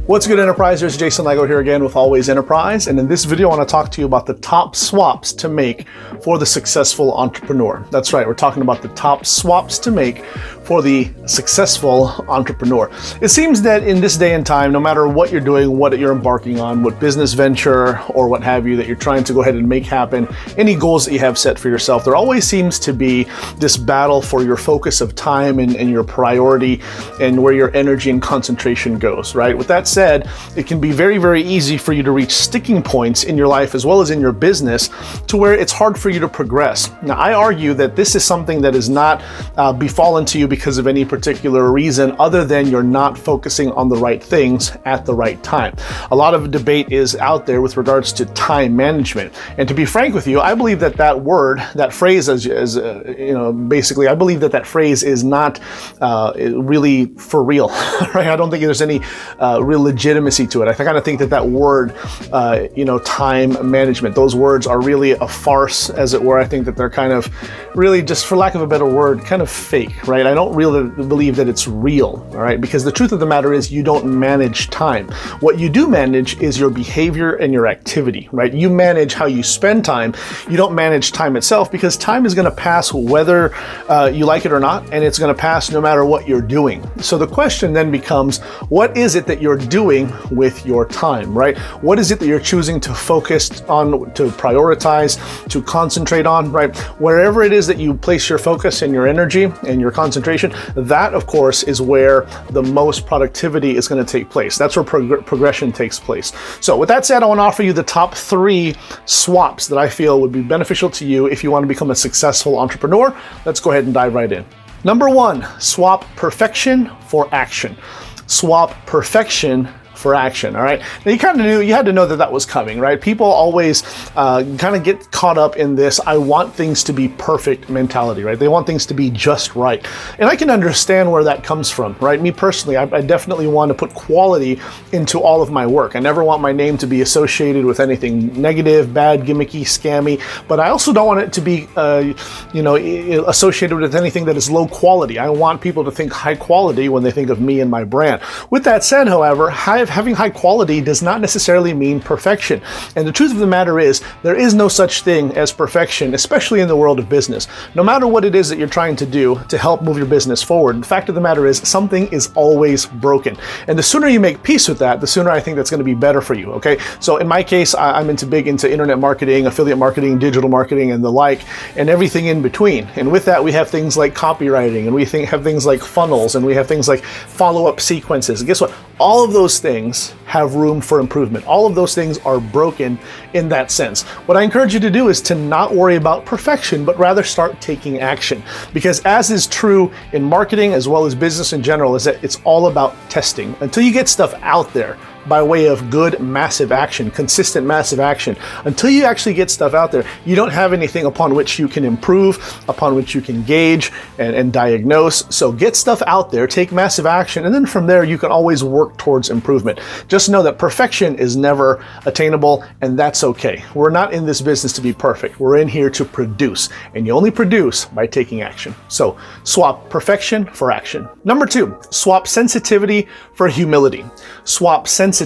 What's good, Enterprisers? Jason Lego here again with Always Enterprise, and in this video I want to talk to you about the top swaps to make for the successful entrepreneur. That's right, we're talking about the top swaps to make for the successful entrepreneur. It seems that in this day and time, no matter what you're doing, what you're embarking on, what business venture or what have you that you're trying to go ahead and make happen, any goals that you have set for yourself, there always seems to be this battle for your focus of time and your priority and where your energy and concentration goes, right? With that said, it can be very, very easy for you to reach sticking points in your life as well as in your business to where it's hard for you to progress. Now, I argue that this is something that is not befallen to you because of any particular reason other than you're not focusing on the right things at the right time. A lot of debate is out there with regards to time management. And to be frank with you, I believe that that word, that phrase basically, I believe that that phrase is not really for real, right? I don't think there's any real legitimacy to it. I kind of think that that word, time management, those words are really a farce, as it were. I think that they're kind of really, just for lack of a better word, kind of fake, right? I don't really believe that it's real, all right? Because the truth of the matter is you don't manage time. What you do manage is your behavior and your activity, right? You manage how you spend time. You don't manage time itself, because time is going to pass whether you like it or not, and it's going to pass no matter what you're doing. So the question then becomes, what is it that you're doing with your time, right? What is it that you're choosing to focus on, to prioritize, to concentrate on, right? Wherever it is that you place your focus and your energy and your concentration, that of course is where the most productivity is going to take place. That's where progression takes place. So with that said, I want to offer you the top 3 swaps that I feel would be beneficial to you if you want to become a successful entrepreneur. Let's go ahead and dive right in. Number 1, swap perfection for action. Swap perfection for action, all right? Now you kind of knew, you had to know that that was coming, right? People always kind of get caught up in this I want things to be perfect mentality, right? They want things to be just right. And I can understand where that comes from, right? Me personally, I definitely want to put quality into all of my work. I never want my name to be associated with anything negative, bad, gimmicky, scammy, but I also don't want it to be associated with anything that is low quality. I want people to think high quality when they think of me and my brand. With that said, however, having high quality does not necessarily mean perfection. And the truth of the matter is, there is no such thing as perfection, especially in the world of business. No matter what it is that you're trying to do to help move your business forward, the fact of the matter is something is always broken. And the sooner you make peace with that, the sooner I think that's going to be better for you, okay? So in my case, I'm big into internet marketing, affiliate marketing, digital marketing, and the like, and everything in between. And with that, we have things like copywriting, and we have things like funnels, and we have things like follow-up sequences. And guess what? All of those things have room for improvement. All of those things are broken in that sense. What I encourage you to do is to not worry about perfection, but rather start taking action. Because as is true in marketing as well as business in general, is that it's all about testing. Until you get stuff out there by way of good, massive action, consistent, massive action, until you actually get stuff out there, you don't have anything upon which you can improve, upon which you can gauge and diagnose. So get stuff out there, take massive action, and then from there, you can always work towards improvement. Just know that perfection is never attainable, and that's okay. We're not in this business to be perfect. We're in here to produce, and you only produce by taking action. So swap perfection for action. Number 2, swap sensitivity for humility. Swap sensitivity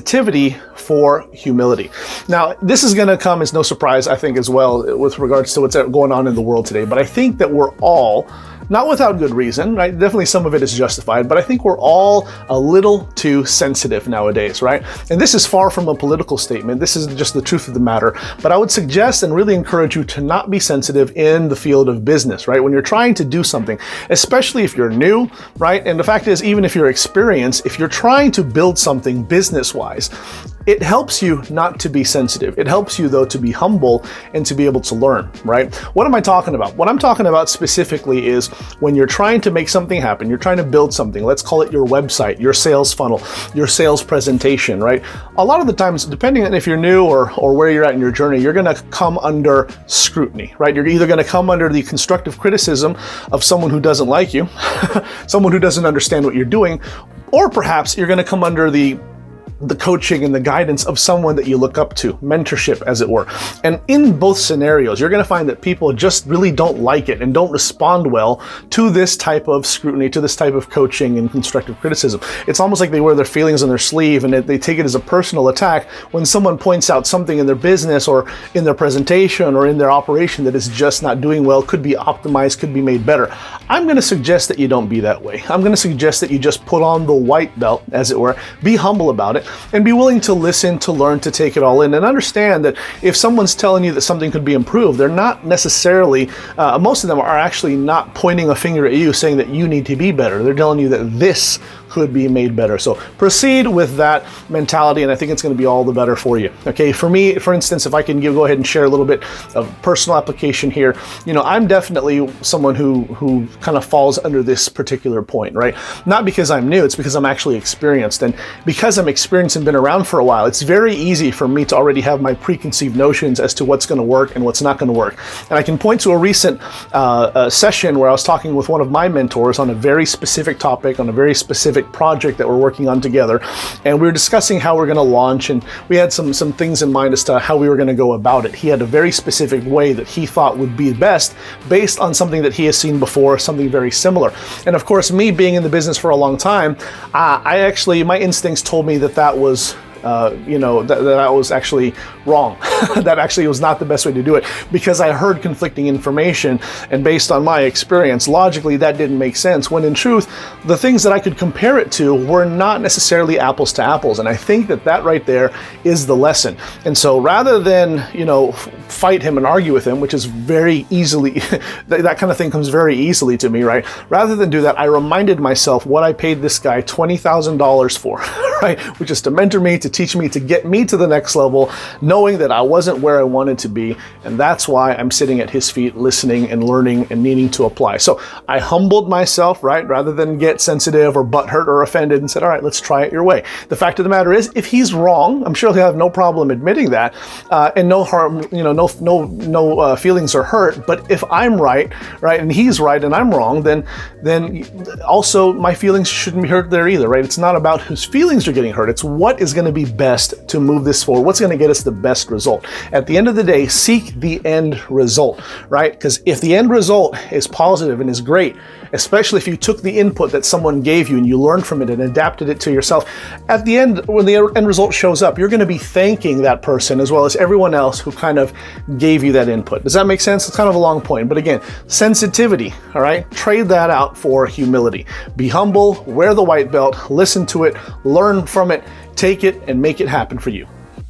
for humility. Now, this is going to come as no surprise, I think, as well, with regards to what's going on in the world today. But I think that we're all, not without good reason, right? Definitely some of it is justified, but I think we're all a little too sensitive nowadays, right? And this is far from a political statement. This is just the truth of the matter. But I would suggest and really encourage you to not be sensitive in the field of business, right? When you're trying to do something, especially if you're new, right? And the fact is, even if you're experienced, if you're trying to build something business-wise, it helps you not to be sensitive. It helps you, though, to be humble and to be able to learn, right? What am I talking about? What I'm talking about specifically is when you're trying to make something happen, you're trying to build something, let's call it your website, your sales funnel, your sales presentation, right? A lot of the times, depending on if you're new or where you're at in your journey, you're going to come under scrutiny, right? You're either going to come under the constructive criticism of someone who doesn't like you, someone who doesn't understand what you're doing, or perhaps you're going to come under the the coaching and the guidance of someone that you look up to, mentorship as it were. And in both scenarios, you're going to find that people just really don't like it and don't respond well to this type of scrutiny, to this type of coaching and constructive criticism. It's almost like they wear their feelings on their sleeve and they take it as a personal attack when someone points out something in their business or in their presentation or in their operation that is just not doing well, could be optimized, could be made better. I'm going to suggest that you don't be that way. I'm going to suggest that you just put on the white belt, as it were, be humble about it, and be willing to listen, to learn, to take it all in, and understand that if someone's telling you that something could be improved, they're not necessarily, most of them are actually not pointing a finger at you saying that you need to be better. They're telling you that this could be made better. So proceed with that mentality, and I think it's going to be all the better for you. Okay, for me, for instance, if I can go ahead and share a little bit of personal application here, I'm definitely someone who kind of falls under this particular point, right? Not because I'm new, it's because I'm actually experienced. And because I'm experienced and been around for a while, it's very easy for me to already have my preconceived notions as to what's going to work and what's not going to work. And I can point to a recent session where I was talking with one of my mentors on a very specific topic, on a very specific project that we're working on together, and we were discussing how we're going to launch, and we had some things in mind as to how we were going to go about it. He had a very specific way that he thought would be best based on something that he has seen before, something very similar. And of course, me being in the business for a long time, my instincts told me that was that was actually wrong. That actually was not the best way to do it, because I heard conflicting information, and based on my experience, logically that didn't make sense, when in truth, the things that I could compare it to were not necessarily apples to apples. And I think that right there is the lesson. And so rather than, fight him and argue with him, which is very easily, that kind of thing comes very easily to me, right? Rather than do that, I reminded myself what I paid this guy $20,000 for, right? Which is to mentor me, to teach me, to get me to the next level, knowing that I wasn't where I wanted to be. And that's why I'm sitting at his feet, listening and learning and needing to apply. So I humbled myself, right? Rather than get sensitive or butthurt or offended, and said, all right, let's try it your way. The fact of the matter is, if he's wrong, I'm sure he'll have no problem admitting that, and no harm, no feelings are hurt. But if I'm right, and he's right and I'm wrong, then also my feelings shouldn't be hurt there either, right? It's not about whose feelings are getting hurt. It's what is going to be best to move this forward. What's going to get us the best result? At the end of the day, seek the end result, right? Because if the end result is positive and is great, especially if you took the input that someone gave you and you learned from it and adapted it to yourself, at the end, when the end result shows up, you're going to be thanking that person as well as everyone else who kind of gave you that input. Does that make sense? It's kind of a long point, but again, sensitivity, all right? Trade that out for humility. Be humble, wear the white belt, listen to it, learn from it, take it, and make it happen for you.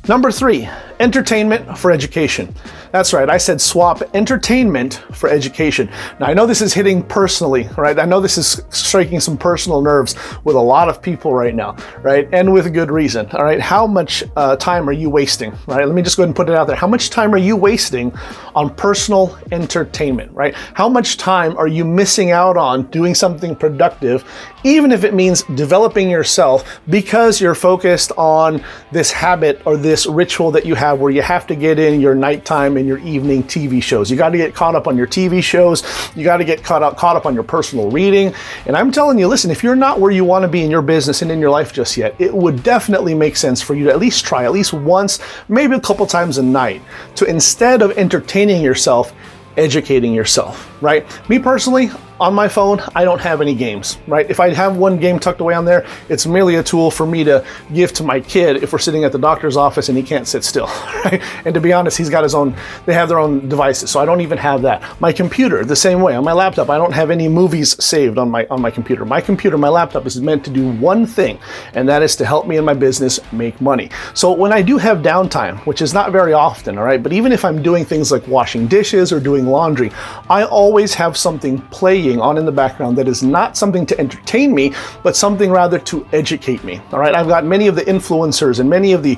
Number 3, entertainment for education. That's right, I said swap entertainment for education. Now, I know this is hitting personally, right? I know this is striking some personal nerves with a lot of people right now, right? And with good reason, all right? How much time are you wasting, right? Let me just go ahead and put it out there. How much time are you wasting on personal entertainment, right? How much time are you missing out on doing something productive, even if it means developing yourself, because you're focused on this habit or this ritual that you have where you have to get in your nighttime and your evening TV shows. You got to get caught up on your TV shows. You got to get caught up on your personal reading. And I'm telling you, listen, if you're not where you want to be in your business and in your life just yet, it would definitely make sense for you to at least try at least once, maybe a couple times a night, to instead of entertaining yourself, educating yourself, right? Me personally, on my phone, I don't have any games, right? If I have one game tucked away on there, it's merely a tool for me to give to my kid if we're sitting at the doctor's office and he can't sit still, right? And to be honest, he's got his own, they have their own devices, so I don't even have that. My computer, the same way. On my laptop, I don't have any movies saved on my computer. My computer, my laptop is meant to do one thing, and that is to help me in my business make money. So when I do have downtime, which is not very often, all right, but even if I'm doing things like washing dishes or doing laundry, I always have something playing on in the background that is not something to entertain me, but something rather to educate me. All right, I've got many of the influencers and many of the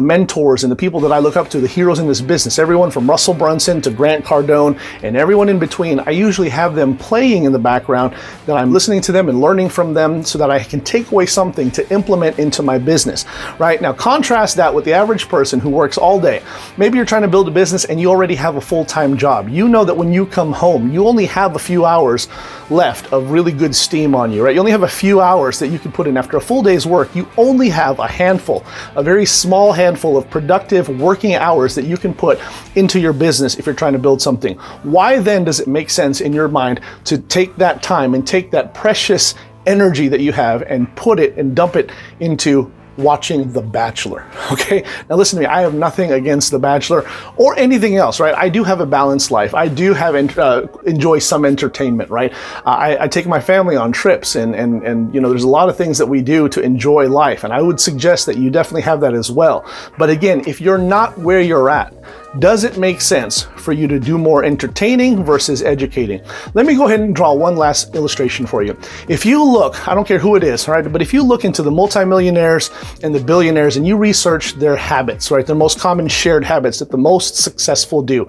mentors and the people that I look up to, the heroes in this business, everyone from Russell Brunson to Grant Cardone and everyone in between. I usually have them playing in the background, that I'm listening to them and learning from them so that I can take away something to implement into my business. Right now, contrast that with the average person who works all day. Maybe you're trying to build a business and you already have a full-time job. You know that when you come home, you only have a few few hours left of really good steam on you, right? You only have a few hours that you can put in after a full day's work. You only have a handful, a very small handful of productive working hours that you can put into your business if you're trying to build something. Why then does it make sense in your mind to take that time and take that precious energy that you have and put it and dump it into watching The Bachelor? Okay, now listen to me, I have nothing against The Bachelor or anything else, right? I do have a balanced life. I do have enjoy some entertainment, right? I take my family on trips and you know, there's a lot of things that we do to enjoy life, and I would suggest that you definitely have that as well. But again, if you're not where you're at, does it make sense for you to do more entertaining versus educating? Let me go ahead and draw one last illustration for you. If you look, I don't care who it is, right? But if you look into the multimillionaires and the billionaires and you research their habits, right? Their most common shared habits that the most successful do,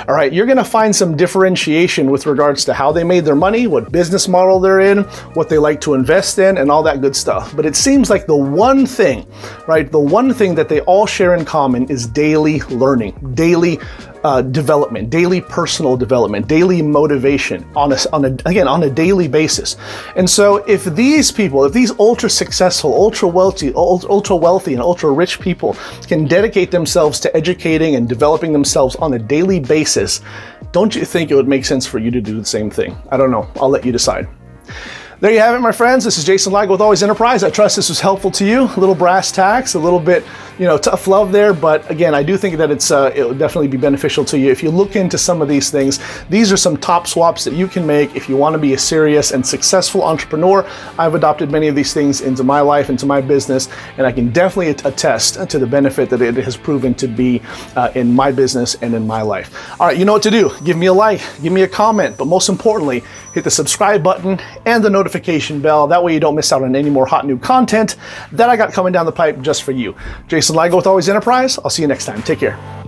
all right? You're gonna find some differentiation with regards to how they made their money, what business model they're in, what they like to invest in, and all that good stuff. But it seems like the one thing, right? The one thing that they all share in common is daily learning, daily development, daily personal development, daily motivation on a daily basis. And so if these people, if these ultra successful, ultra wealthy, and ultra rich people can dedicate themselves to educating and developing themselves on a daily basis, don't you think it would make sense for you to do the same thing? I don't know. I'll let you decide. There you have it, my friends. This is Jason Ligo with Always Enterprise. I trust this was helpful to you. A little brass tacks, a little bit, you know, tough love there. But again, I do think that it will definitely be beneficial to you. If you look into some of these things, these are some top swaps that you can make if you want to be a serious and successful entrepreneur. I've adopted many of these things into my life, into my business, and I can definitely attest to the benefit that it has proven to be in my business and in my life. All right, you know what to do. Give me a like, give me a comment, but most importantly, hit the subscribe button and the notification bell. That way you don't miss out on any more hot new content that I got coming down the pipe just for you. Jason Ligo with Always Enterprise. I'll see you next time. Take care.